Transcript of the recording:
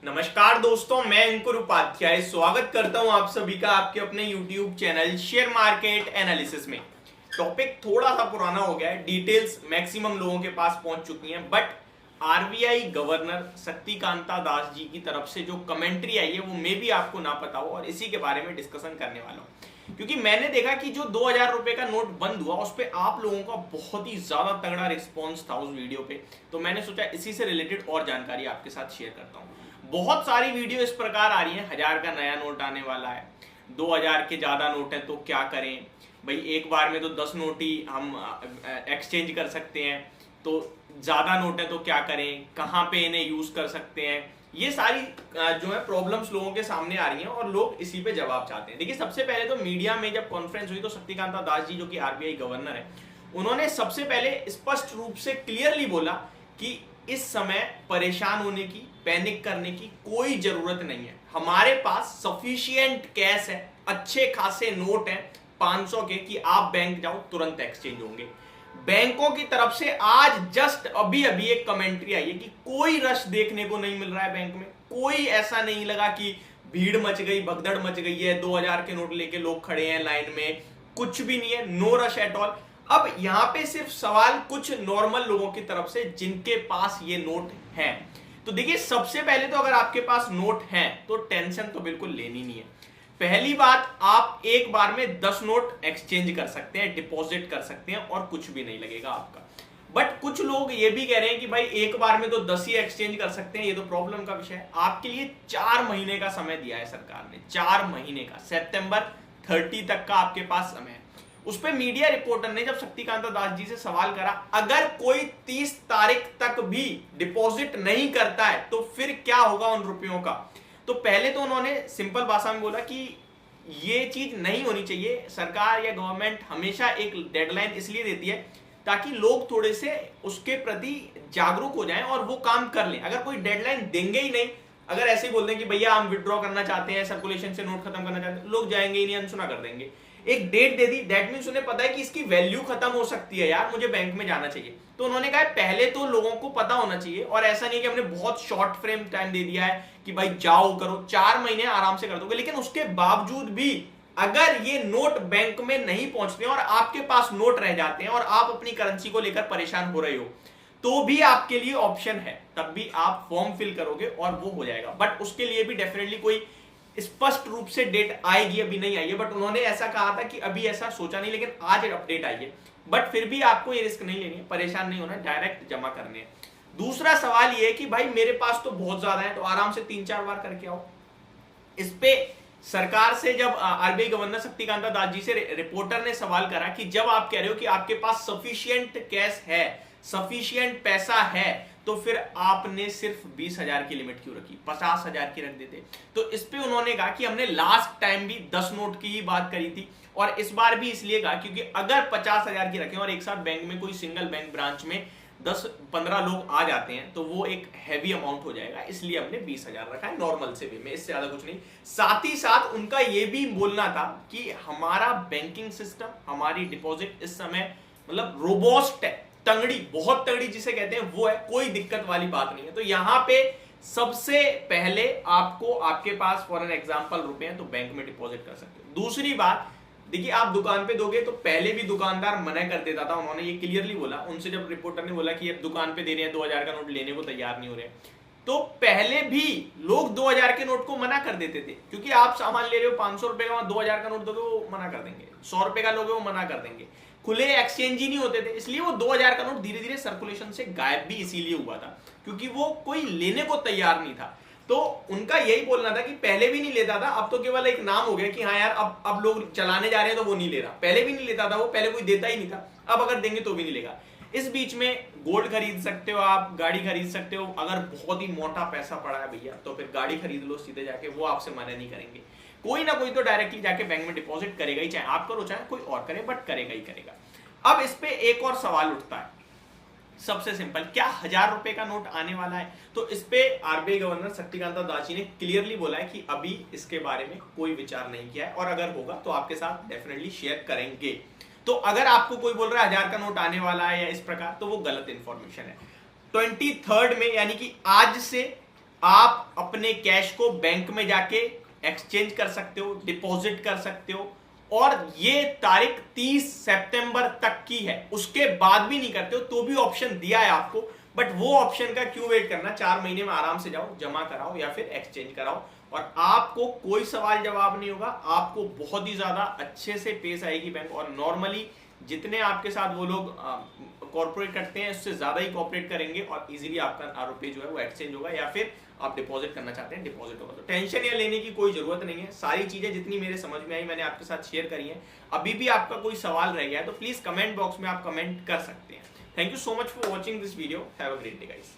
नमस्कार दोस्तों, मैं अंकुर उपाध्याय स्वागत करता हूं आप सभी का आपके अपने YouTube channel share market analysis में। टॉपिक थोड़ा सा पुराना हो गया है, डिटेल्स मैक्सिमम लोगों के पास पहुंच चुकी हैं, but RBI governor Shaktikanta Das ji की तरफ से जो कमेंट्री आई है वो मे भी आपको ना पता हो, और इसी के बारे में डिस्कशन करने वाला हूं। क्योंकि मैंने देखा कि जो 2000 रुपए का नोट बंद हुआ उस पर आप लोगों का बहुत ही ज्यादा तगड़ा रिस्पॉन्स था उस वीडियो पे, तो मैंने सोचा इसी से रिलेटेड और जानकारी आपके साथ शेयर करता हूँ। बहुत सारी वीडियो इस प्रकार आ रही हैं, 1000 का नया नोट आने वाला है, 2000 के ज्यादा नोट है तो क्या करें भाई, एक बार में तो 10 नोट ही हम एक्सचेंज कर सकते हैं, तो ज्यादा नोट है तो क्या करें, कहाँ पे इन्हें यूज कर सकते हैं। ये सारी जो है प्रॉब्लम्स लोगों के सामने आ रही हैं और लोग इसी पे जवाब चाहते हैं। देखिए, सबसे पहले तो मीडिया में जब कॉन्फ्रेंस हुई तो शक्तिकांता दास जी जो कि आरबीआई गवर्नर है, उन्होंने सबसे पहले स्पष्ट रूप से क्लियरली बोला कि इस समय परेशान होने की, पैनिक करने की कोई जरूरत नहीं है। हमारे पास सफिशिएंट कैश है, अच्छे खासे नोट हैं 500 के कि आप बैंक जाओ तुरंत एक्सचेंज होंगे। बैंकों की तरफ से आज जस्ट अभी अभी एक कमेंट्री आई है कि कोई रश देखने को नहीं मिल रहा है बैंक में, कोई ऐसा नहीं लगा कि भीड़ मच गई, भगदड़ मच गई है, 2000 के नोट लेके लोग खड़े हैं लाइन में, कुछ भी नहीं है, नो रश एट ऑल। अब यहां पे सिर्फ सवाल कुछ नॉर्मल लोगों की तरफ से जिनके पास ये नोट हैं। तो देखिए, सबसे पहले तो अगर आपके पास नोट हैं तो टेंशन तो बिल्कुल लेनी नहीं है। पहली बात, आप एक बार में 10 नोट एक्सचेंज कर सकते हैं, डिपॉजिट कर सकते हैं और कुछ भी नहीं लगेगा आपका। बट कुछ लोग ये भी कह रहे हैं कि भाई एक बार में तो 10 ही एक्सचेंज कर सकते हैं, ये तो प्रॉब्लम का विषय है। आपके लिए 4 महीने का समय दिया है सरकार ने, 4 महीने का, सितंबर 30 तक का आपके पास समय है। उस पर मीडिया रिपोर्टर ने जब शक्तिकांता दास जी से सवाल करा, अगर कोई 30 तारीख तक भी डिपॉजिट नहीं करता है तो फिर क्या होगा उन रुपयों का, तो पहले तो उन्होंने सिंपल भाषा में बोला कि ये चीज नहीं होनी चाहिए। सरकार या गवर्नमेंट हमेशा एक डेडलाइन इसलिए देती है ताकि लोग थोड़े से उसके प्रति जागरूक हो जाएं और वो काम कर लें। अगर कोई डेडलाइन देंगे ही नहीं, अगर ऐसे ही बोल दें कि भैया हम विड्रॉ करना चाहते हैं, सर्कुलेशन से नोट खत्म करना चाहते हैं, लोग जाएंगे ही नहीं, अनसुना कर देंगे। एक डेट दे दी, दैट मींस उन्हें पता है कि इसकी वैल्यू खत्म हो सकती है, यार मुझे बैंक में जाना चाहिए। तो उन्होंने कहा पहले तो लोगों को पता होना चाहिए, और ऐसा नहीं कि हमने बहुत शॉर्ट फ्रेम टाइम दे दिया है कि भाई जाओ करो, 4 महीने आराम से कर दोगे। लेकिन उसके बावजूद भी अगर ये नोट बैंक में नहीं पहुंचते और आपके पास नोट रह जाते हैं और आप अपनी करेंसी को लेकर परेशान हो रहे हो, तो भी आपके लिए ऑप्शन है, तब भी आप फॉर्म फिल करोगे और वो हो जाएगा। बट उसके लिए भी डेफिनेटली कोई स्पष्ट रूप से डेट आएगी, अभी नहीं आई है, बट उन्होंने ऐसा कहा था कि अभी ऐसा सोचा नहीं, लेकिन आज अपडेट आई है। बट फिर भी आपको ये रिस्क नहीं लेनी है, परेशान नहीं होना, डायरेक्ट जमा करने हैं। दूसरा सवाल ये है कि भाई मेरे पास तो बहुत ज्यादा है, तो आराम से 3-4 बार करके आओ। इस पे सरकार से जब आरबीआई गवर्नर शक्तिकांता दास जी से रिपोर्टर ने सवाल करा कि जब आप कह रहे हो कि आपके पास सफिशिएंट कैश है, सफिशिएंट पैसा है, तो फिर आपने सिर्फ 20,000 की लिमिट क्यों रखी, 50,000 की रख देते। तो इस पे उन्होंने कहा कि हमने लास्ट टाइम भी 10 नोट की ही बात करी थी, और इस बार भी इसलिए कहा क्योंकि अगर 50,000 की रखें और एक साथ बैंक में कोई सिंगल बैंक ब्रांच में 10-15 लोग आ जाते हैं तो वो एक हैवी अमाउंट हो जाएगा, इसलिए हमने 20,000 रखा है, नॉर्मल से भी में, इससे ज्यादा कुछ नहीं। साथ ही साथ उनका ये भी बोलना था कि हमारा बैंकिंग सिस्टम, हमारी डिपॉजिट इस समय मतलब रोबोस्ट है, तंगड़ी, बहुत तंगड़ी जिसे कहते हैं वो है, कोई दिक्कत वाली बात नहीं है। तो यहां पे सबसे पहले आपको, आपके पास फॉर एन एग्जांपल रुपए हैं तो बैंक में डिपॉजिट कर सकते हो। दूसरी बात, देखिए आप दुकान पे दोगे तो पहले भी दुकानदार मना कर देता था, उन्होंने ये क्लियरली बोला। उनसे जब रिपोर्टर ने बोला कि अब दुकान पे दे रहे हैं 2000 का नोट, लेने को तैयार नहीं हो रहे, तो पहले भी लोग 2000 के नोट को मना कर देते थे, क्योंकि आप सामान ले रहे हो 500 रुपए का, 2000 का नोट दोगे वो मना कर देंगे, 100 रुपए का लोगे वो मना कर देंगे, खुले एक्सचेंज ही नहीं होते थे। इसलिए वो 2000 का नोट धीरे धीरे सर्कुलेशन से गायब भी इसीलिए हुआ था, क्योंकि वो कोई लेने को तैयार नहीं था। तो उनका यही बोलना था कि पहले भी नहीं लेता था, अब तो केवल एक नाम हो गया कि हाँ यार अब लोग चलाने जा रहे हैं तो वो नहीं ले रहा, पहले भी नहीं लेता था वो, पहले कोई देता ही नहीं था, अब अगर देंगे तो भी नहीं लेगा। इस बीच में गोल्ड खरीद सकते हो, आप गाड़ी खरीद सकते हो, अगर बहुत ही मोटा पैसा पड़ा है भैया तो फिर गाड़ी खरीद लो सीधे जाके, वो आपसे मना नहीं करेंगे। कोई ना कोई तो डायरेक्टली जाके बैंक में डिपॉजिट करेगा ही, चाहे आप करो चाहे कोई और करे, बट करेगा ही करेगा। अब इस पे एक और सवाल उठता है, सबसे सिंपल, क्या 1000 रुपए का नोट आने वाला है? तो इस पे आरबीआई गवर्नर शक्तिकांता दास जी ने क्लियरली बोला है कि अभी इसके बारे में कोई विचार नहीं किया है, और अगर होगा तो आपके साथ डेफिनेटली शेयर करेंगे। तो अगर आपको कोई बोल रहा है 1000 का नोट आने वाला है या इस प्रकार, तो वो गलत इंफॉर्मेशन है। 23 में यानी कि आज से आप अपने अपने कैश को बैंक में जाके एक्सचेंज कर सकते हो, डिपॉजिट कर सकते हो, और ये तारीख 30 सितंबर तक की है। उसके बाद भी नहीं करते हो तो भी ऑप्शन दिया है आपको, बट वो ऑप्शन का क्यों वेट करना, 4 महीने में आराम से जाओ, जमा कराओ या फिर एक्सचेंज कराओ, और आपको कोई सवाल जवाब नहीं होगा। आपको बहुत ही ज्यादा अच्छे से पेश आएगी बैंक, और नॉर्मली जितने आपके साथ वो लोग कॉर्पोरेट करते हैं उससे ज्यादा ही कॉर्पोरेट करेंगे, और इजीली आपका रुपये जो है वो एक्सचेंज होगा, या फिर आप डिपॉजिट करना चाहते हैं डिपॉजिट होगा। तो टेंशन या लेने की कोई जरूरत नहीं है। सारी चीजें जितनी मेरे समझ में आई मैंने आपके साथ शेयर करी है। अभी भी आपका कोई सवाल रह गया है तो प्लीज कमेंट बॉक्स में आप कमेंट कर सकते हैं। Thank you so much for watching this video. Have a great day guys.